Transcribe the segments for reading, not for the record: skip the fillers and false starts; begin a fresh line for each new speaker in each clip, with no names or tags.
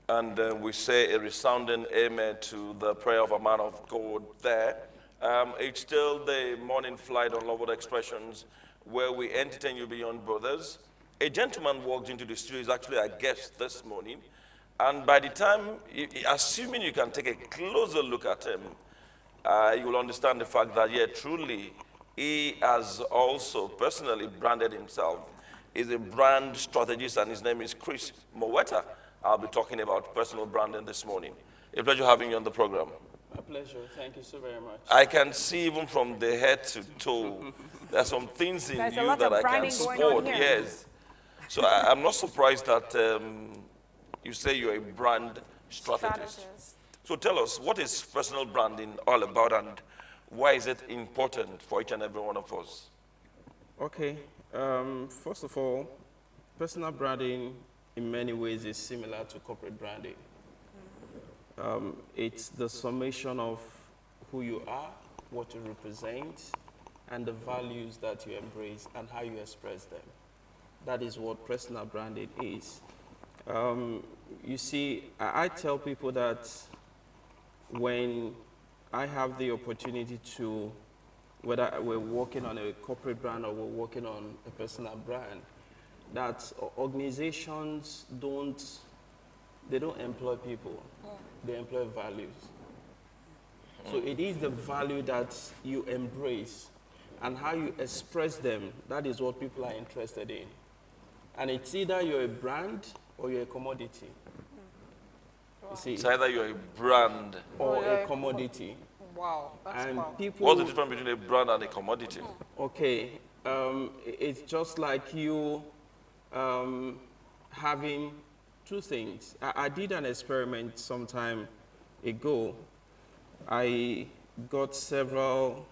And we say a resounding amen to the prayer of a man of God there. It's still the morning flight on Love Word Expressions where we entertain you beyond brothers. A gentleman walked into the studio, he's actually a guest this morning. And by the time, assuming you can take a closer look at him, you will understand the fact that, yeah, truly, he has also personally branded himself. He's a brand strategist, and his name is Chris Moweta. I'll be talking about personal branding this morning. A pleasure having you on the program.
A pleasure. Thank you so very much.
I can see even from the head to toe, there are some things in
There's a
you
lot
that
of
I can
branding going
spot.
on here.
Yes. So I'm not surprised that you say you're a brand strategist. So tell us, what is personal branding all about, and why is it important for each and every one of us?
Okay. First of all, personal branding in many ways is similar to corporate branding. It's the summation of who you are, what you represent, and the values that you embrace and how you express them. That is what personal branding is. You see, I tell people that when I have the opportunity to, whether we're working on a corporate brand or we're working on a personal brand, that organizations don't employ people, they employ values. So it is the value that you embrace and how you express them, that is what people are interested in. And it's either you're a brand or you're a commodity. You see,
It's either you're a brand.
or a commodity.
Wow, that's
And
powerful.
people,
What's the difference between a brand and a commodity?
okay, it's just like you having two things. I did an experiment some time ago. I got several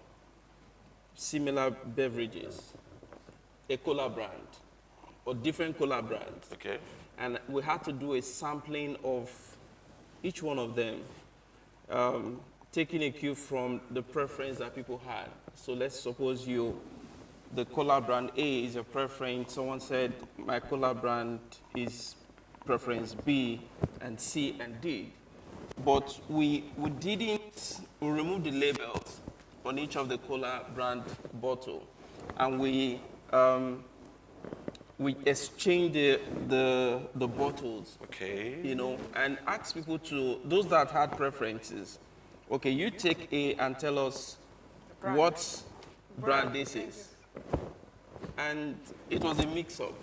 similar beverages, a cola brand, or different cola brands.
Okay.
And we had to do a sampling of each one of them, taking a cue from the preference that people had. So let's suppose the cola brand A is your preference. Someone said, my cola brand is preference B and C and D. But we removed the labels on each of the cola brand bottle, and we exchanged the bottles,
Okay.
and asked people those that had preferences, okay, you take A and tell us what brand this is. And it was a mix-up,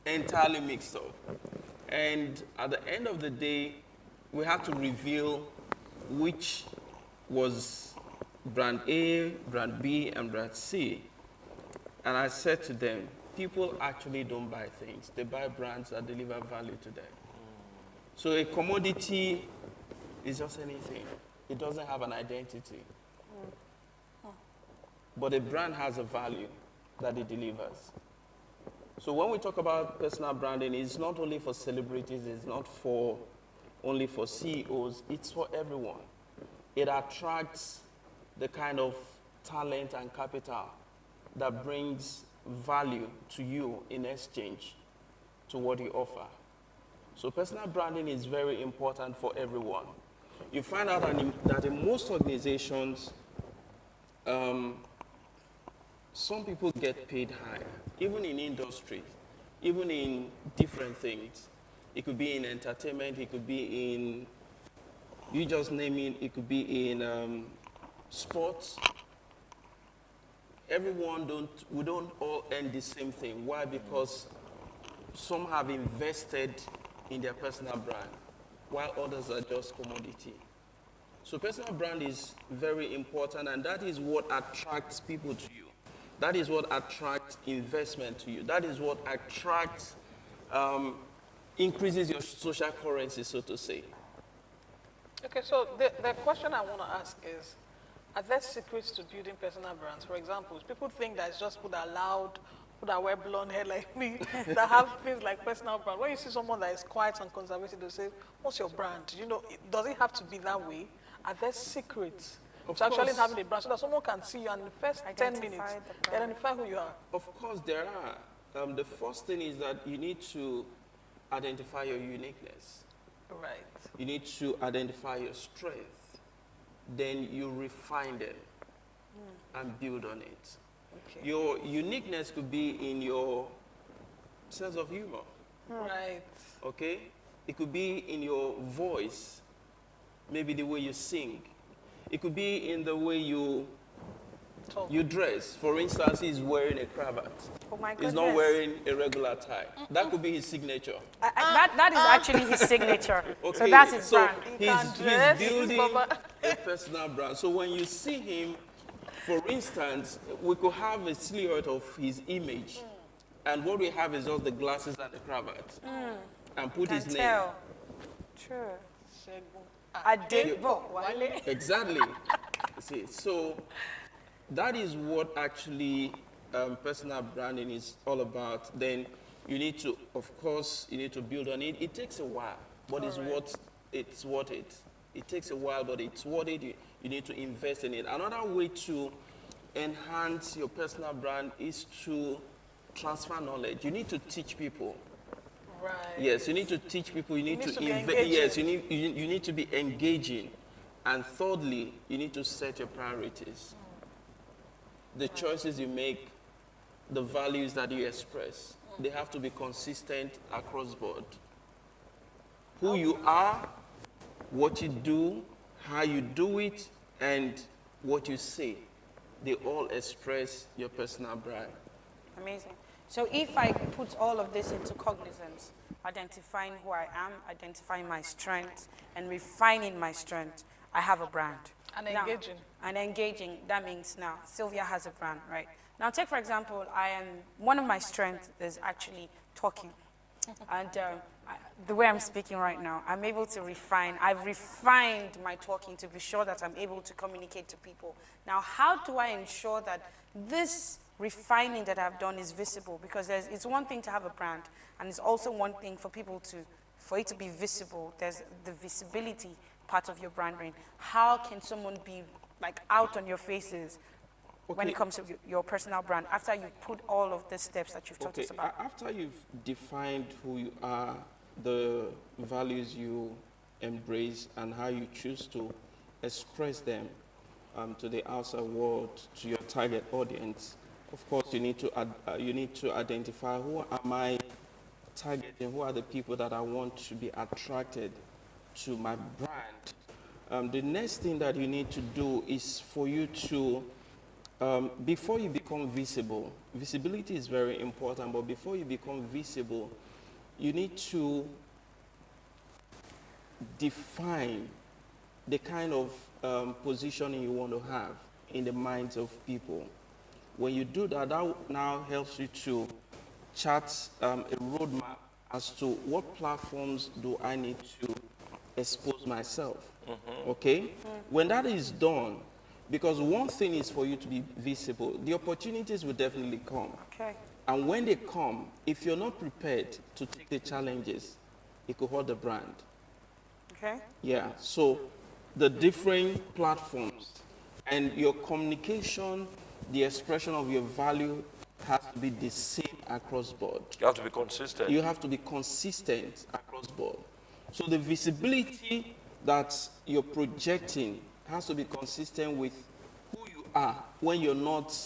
entirely mixed up. And at the end of the day, we had to reveal which was brand A, brand B, and brand C. And I said to them, people actually don't buy things. They buy brands that deliver value to them. So a commodity is just anything. It doesn't have an identity. But a brand has a value that it delivers. So when we talk about personal branding, it's not only for celebrities, it's not only for CEOs, it's for everyone. It attracts the kind of talent and capital that brings value to you in exchange to what you offer. So personal branding is very important for everyone. You find out that in most organizations, some people get paid higher, even in industry, even in different things. It could be in entertainment, it could be in, you just name it could be in sports. We don't all earn the same thing. Why? Because some have invested in their personal brand, while others are just commodity. So personal brand is very important, and that is what attracts people to you. That is what attracts investment to you. That is what attracts, increases your social currency, so to say.
Okay, so the question I want to ask is, are there secrets to building personal brands? For example, people think that it's just people that are loud, people that wear blonde hair like me, that have things like personal brand. When you see someone that is quiet and conservative, they say, what's your brand? Does it have to be that way? Are there secrets to actually having a brand so that someone can see you and in the first 10 minutes, identify who you are?
Of course, there are. The first thing is that you need to identify your uniqueness.
Right.
You need to identify your strength. Then you refine them and build on it.
Okay.
Your uniqueness could be in your sense of humor,
Right.
okay? It could be in your voice, maybe the way you sing. It could be in the way you
Talk.
dress. For instance, he's wearing a cravat.
Oh my
He's
goodness.
not wearing a regular tie. That could be his signature.
That is actually his signature.
Okay,
So that's his
so
brand.
He can
he's
dress,
building
Baba.
a personal brand. So when you see him, for instance, we could have a silhouette of his image, and what we have is just the glasses and the cravat, and put
Can
his name.
tell. True.
Segun
Adebo Wale.
Exactly. See, so that is what actually personal branding is all about. Then you need to, of course, you need to build on it. It takes a while, but it's worth it. It takes a while, but it's worth it. You need to invest in it. Another way to enhance your personal brand is to transfer knowledge. You need to teach people.
Right.
Yes, you need to teach people. You need
needs
to
to be
invest.
engaging.
Yes, you need to be engaging, and thirdly, you need to set your priorities. The choices you make, the values that you express, they have to be consistent across board. Who you are, what you do, how you do it, and what you say, they all express your personal brand.
Amazing. So if I put all of this into cognizance, identifying who I am, identifying my strengths, and refining my strength, I have a brand.
And
Now-
engaging.
And engaging, that means now Sylvia has a brand, right? Now take for example, one of my strengths is actually talking. And the way I'm speaking right now, I'm able to refine. I've refined my talking to be sure that I'm able to communicate to people. Now, how do I ensure that this refining that I've done is visible? Because it's one thing to have a brand, and it's also one thing for for it to be visible. There's the visibility part of your branding. How can someone be like out on your faces when it
Okay.
comes to your personal brand after you've put all of the steps that you've taught
Okay,
us about?
after you've defined who you are, the values you embrace, and how you choose to express them to the outside world, to your target audience, of course, you need to identify who am I targeting, who are the people that I want to be attracted to my brand. The next thing that you need to do is for you to before you become visible, visibility is very important, but before you become visible, you need to define the kind of positioning you want to have in the minds of people. When you do that, that now helps you to chart a roadmap as to what platforms do I need to expose myself, okay? When that is done, because one thing is for you to be visible, the opportunities will definitely come.
Okay.
And when they come, if you're not prepared to take the challenges, it could hurt the brand.
Okay.
Yeah, so the different platforms and your communication, the expression of your value has to be the same across board.
You have to be consistent.
You have to be consistent across board. So the visibility that you're projecting has to be consistent with who you are when you're not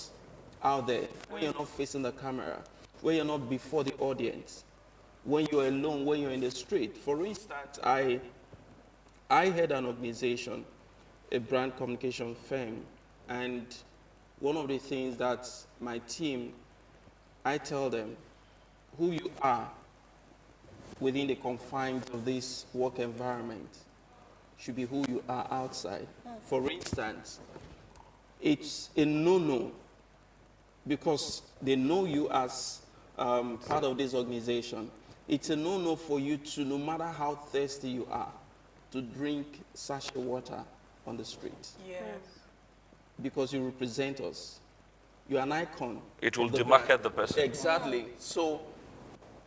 out there, when you're not facing the camera, when you're not before the audience, when you're alone, when you're in the street. For instance, I had an organization, a brand communication firm, and one of the things that my team, I tell them, who you are within the confines of this work environment should be who you are outside. For instance, it's a no-no because they know you as part of this organization. It's a no-no for you to, no matter how thirsty you are, to drink sachet water on the street
Yes.
because you represent us. You're an icon.
It will
of the
demarcate
brand.
the person.
Exactly. So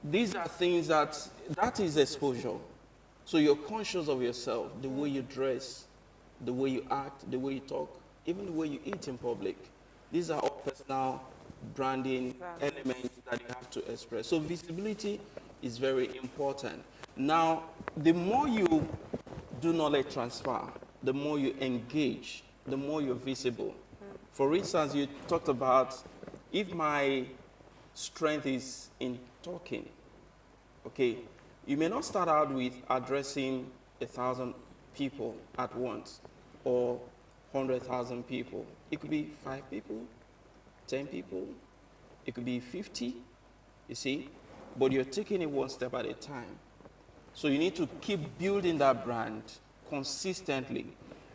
these are things that is exposure. So you're conscious of yourself, the way you dress, the way you act, the way you talk, even the way you eat in public. These are all personal branding elements that you have to express. So visibility is very important. Now, the more you do knowledge transfer, the more you engage, the more you're visible. For instance, you talked about if my strength is in talking, okay, you may not start out with addressing 1,000 people at once or 100,000 people. It could be 5 people, 10 people, it could be 50, you see, but you're taking it one step at a time. So you need to keep building that brand consistently.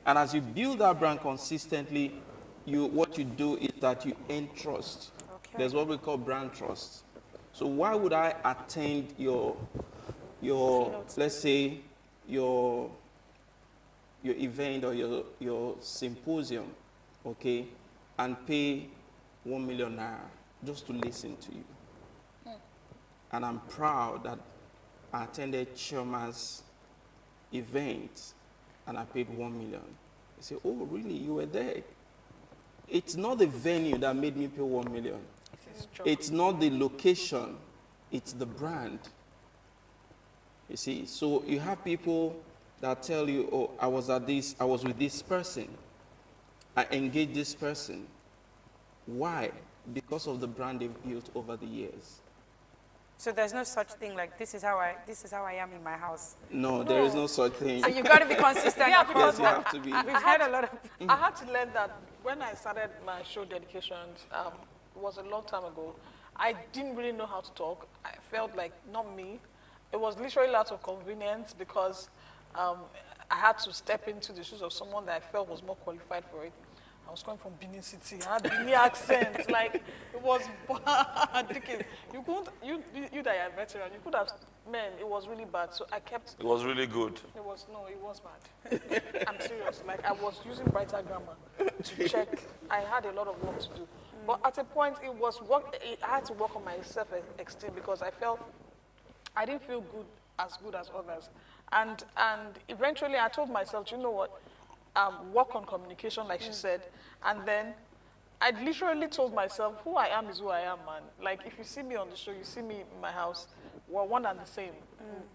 And as you build that brand consistently, what you do is that you earn trust.
Okay.
There's what we call brand trust. So why would I attend your let's say your event or your symposium, okay, and pay 1 million naira just to listen to you? And I'm proud that I attended Chima's event and I paid 1 million. They say, oh, really? You were there? It's not the venue that made me pay 1 million. It's not the location, it's the brand. You see, so you have people that tell you, oh, I was with this person. I engaged this person. Why? Because of the brand they've built over the years.
So there's no such thing like this is how I am in my house.
No, there is no such thing.
So you got to be consistent.
Yeah,
across
Yes, you have to be.
We've had a lot of.
I had to learn that when I started my show dedications, it was a long time ago. I didn't really know how to talk. I felt like not me. It was literally out of convenience because I had to step into the shoes of someone that I felt was more qualified for it. I was coming from Benin City. I had Benin accent. Like, it was bad. You couldn't, you that are a veteran, you could have, man, it was really bad. So I kept.
It was really good.
It was bad. I'm serious. Like, I was using brighter grammar to check. I had a lot of work to do. But at a point, it was work. I had to work on my self-esteem because I felt I didn't feel good as others. And eventually, I told myself, you know what? Work on communication, like she said. And then I literally told myself, who I am is who I am, man. Like, if you see me on the show, you see me in my house, we're one and the same.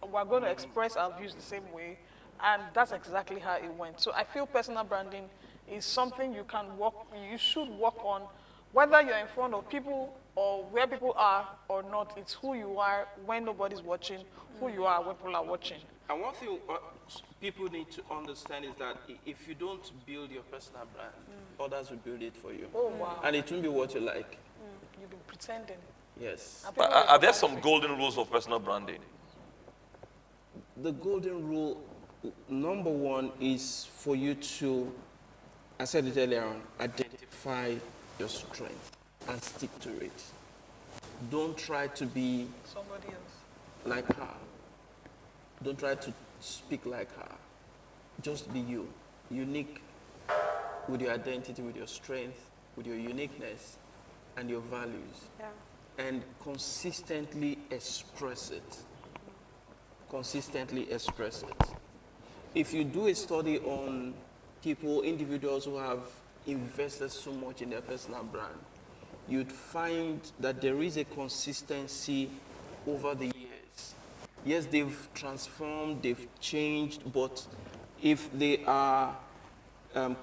We're going to express our views the same way. And that's exactly how it went. So I feel personal branding is something you should work on, whether you're in front of people or where people are or not. It's who you are when nobody's watching, who you are when people are watching.
And one thing people need to understand is that if you don't build your personal brand, others will build it for you.
Oh, wow.
And it won't be what you like.
You've been pretending.
Yes.
And
But
people
are there some golden rules of personal branding?
The golden rule, number one, is for you to, I said it earlier on, identify your strength and stick to it. Don't try to be
somebody else.
like her. Don't try to speak like her. Just be you. Unique with your identity, with your strength, with your uniqueness, and your values.
Yeah.
And consistently express it. Consistently express it. If you do a study on individuals who have invested so much in their personal brand, you'd find that there is a consistency over the years. Yes, they've transformed, they've changed, but if they are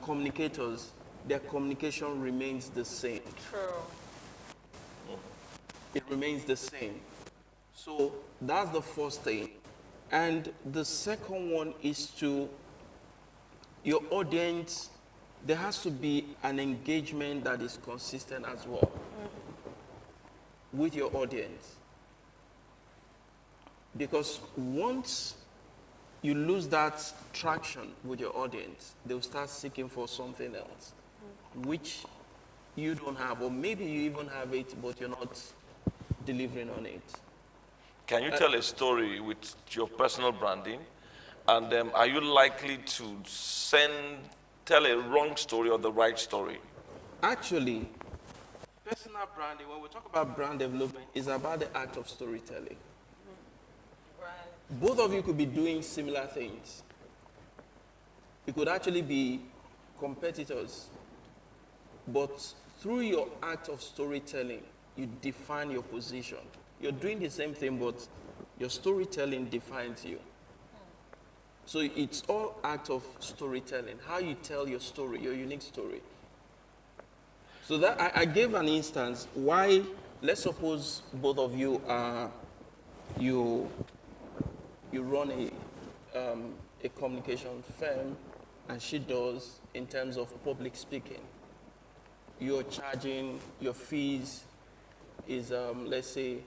communicators, their communication remains the same.
True.
It remains the same. So that's the first thing. And the second one is to your audience, there has to be an engagement that is consistent as well with your audience. Because once you lose that traction with your audience, they'll start seeking for something else, which you don't have, or maybe you even have it, but you're not delivering on it.
Can you tell a story with your personal branding? And are you likely to tell a wrong story or the right story?
Actually, personal branding, when we talk about brand development, is about the act of storytelling.
Right.
Both of you could be doing similar things. You could actually be competitors, but through your act of storytelling, you define your position. You're doing the same thing, but Your storytelling defines you. So it's all act of storytelling, how you tell your story, your unique story. So that I gave an instance why, let's suppose both of you are, you run a communication firm and she does in terms of public speaking. You're charging, your fees is, let's say,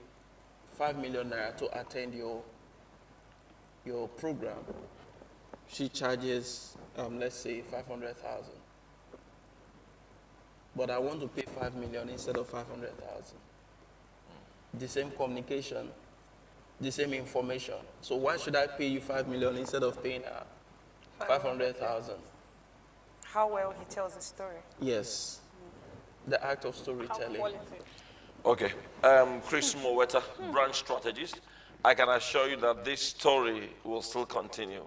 5 million naira to attend your program. She charges, let's say, 500,000. But I want to pay 5 million instead of 500,000. The same communication, the same information. So why should I pay you 5 million instead of paying her 500,000?
How well he tells the story.
Yes. The act of
How
storytelling.
quality?
Okay. Chris Moweta, branch strategist. I can assure you that this story will still continue.